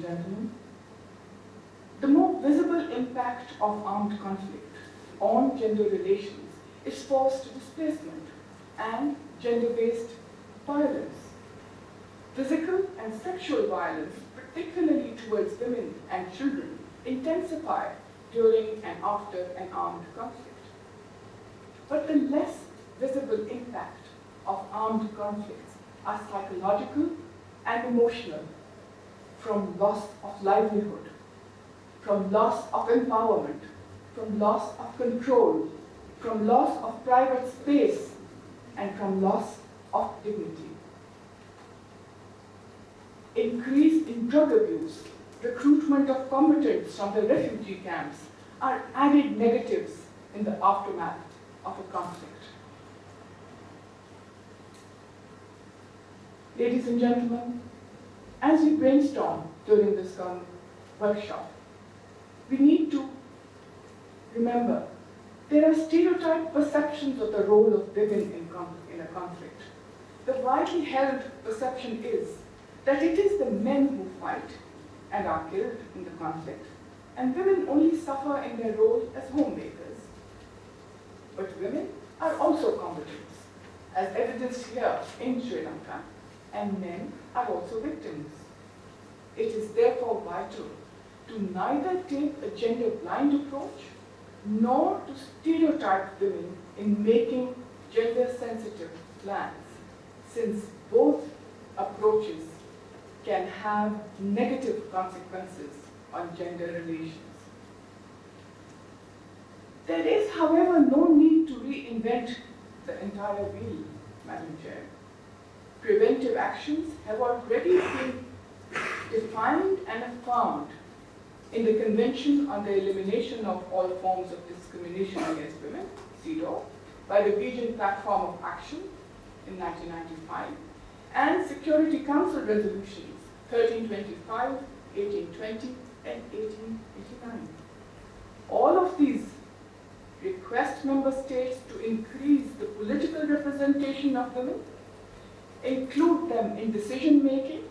gentlemen, the more visible impact of armed conflict on gender relations is forced displacement and gender-based violence. Physical and sexual violence, particularly towards women and children, intensify during and after an armed conflict. But the less visible impact of armed conflicts are psychological and emotional, from loss of livelihood, from loss of empowerment, from loss of control, from loss of private space, and from loss of dignity. Increase in drug abuse, recruitment of combatants from the refugee camps are added negatives in the aftermath of a conflict. Ladies and gentlemen, as we brainstorm during this workshop, we need to remember there are stereotyped perceptions of the role of women in a conflict. The widely held perception is that it is the men who fight and are killed in the conflict, and women only suffer in their role as homemakers. But women are also combatants, as evidenced here in Sri Lanka, and men are also victims. It is therefore vital to neither take a gender-blind approach nor to stereotype women in making gender-sensitive plans, since both approaches can have negative consequences on gender relations. There is, however, no need to reinvent the entire wheel, Madam Chair. Preventive actions have already been defined and affirmed in the Convention on the Elimination of All Forms of Discrimination Against Women, CEDAW, by the Region Platform of Action in 1995, and Security Council resolutions 1325, 1820, and 1889. All of these request member states to increase the political representation of women, include them in decision-making,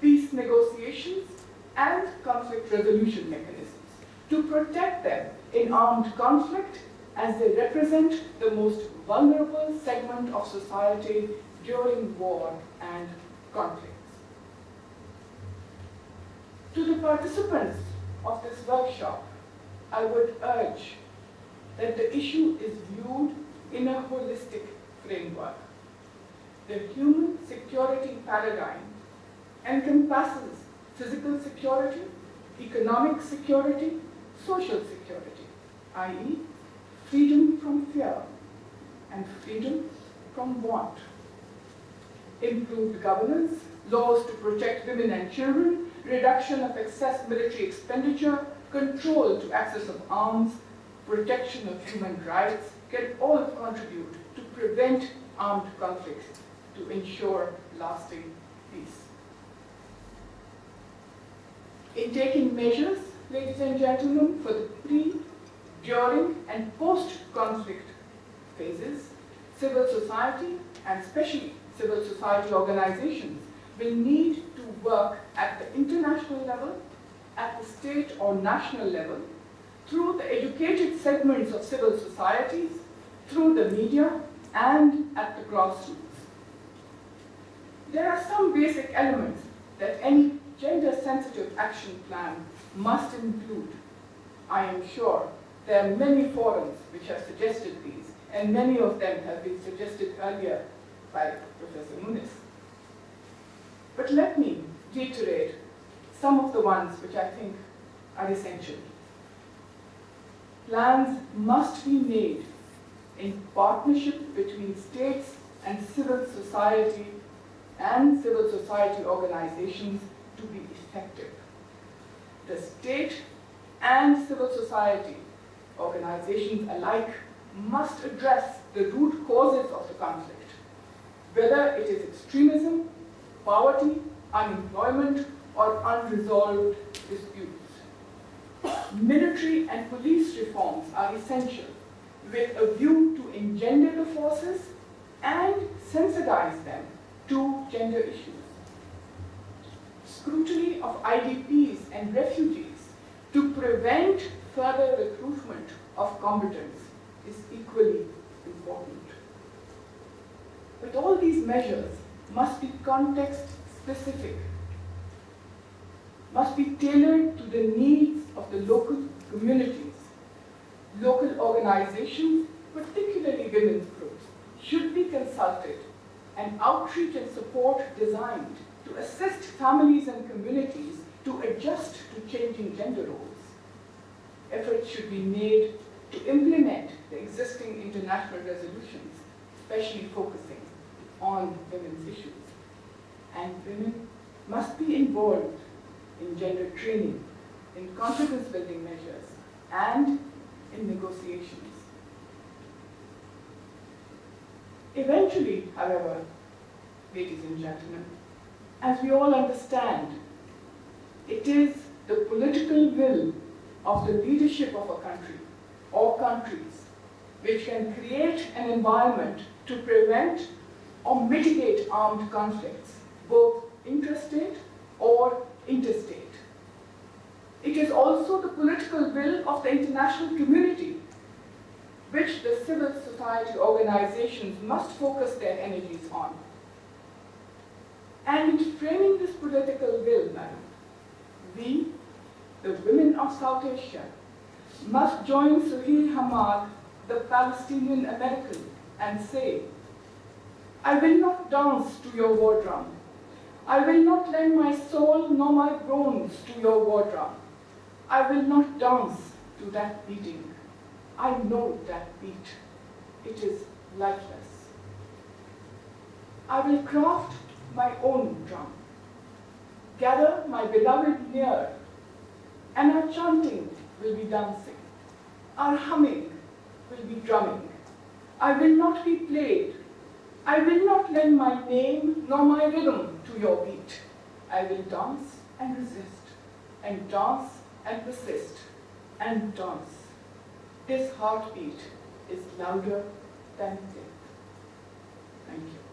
peace negotiations, and conflict resolution mechanisms, to protect them in armed conflict as they represent the most vulnerable segment of society during war and conflicts. To the participants of this workshop, I would urge that the issue is viewed in a holistic framework. The human security paradigm encompasses physical security, economic security, social security, i.e., freedom from fear and freedom from want. Improved governance, laws to protect women and children, reduction of excess military expenditure, control to access of arms, protection of human rights can all contribute to prevent armed conflicts, to ensure lasting peace. In taking measures, ladies and gentlemen, for the pre, during, and post-conflict phases, civil society, and especially civil society organizations, will need to work at the international level, at the state or national level, through the educated segments of civil societies, through the media, and at the grassroots. There are some basic elements that any gender-sensitive action plan must include. I am sure there are many forums which have suggested these, and many of them have been suggested earlier by Professor Muniz. But let me reiterate some of the ones which I think are essential. Plans must be made in partnership between states and civil society organizations to be effective. The state and civil society organizations alike must address the root causes of the conflict, whether it is extremism, poverty, unemployment, or unresolved disputes. Military and police reforms are essential with a view to engender the forces and sensitize them to gender issues. scrutiny of IDPs and refugees to prevent further recruitment of combatants is equally important. But all these measures must be context-specific, must be tailored to the needs of the local communities. Local organizations, particularly women's groups, should be consulted and outreach and support designed to assist families and communities to adjust to changing gender roles. Efforts should be made to implement the existing international resolutions, especially focusing on women's issues. And women must be involved in gender training, in confidence building measures, and in negotiations. Eventually, however, ladies and gentlemen, as we all understand, it is the political will of the leadership of a country or countries which can create an environment to prevent or mitigate armed conflicts, both intrastate or interstate. It is also the political will of the international community which the civil society organizations must focus their energies on. And in framing this political will, madam, we, the women of South Asia, must join Suhail Hamad, the Palestinian American, and say, I will not dance to your war drum. I will not lend my soul nor my bones to your war drum. I will not dance to that beating. I know that beat. It is lifeless. I will craft my own drum. Gather my beloved near, and our chanting will be dancing. Our humming will be drumming. I will not be played. I will not lend my name nor my rhythm to your beat. I will dance and resist, and dance and persist, and dance. This heartbeat is louder than death. Thank you.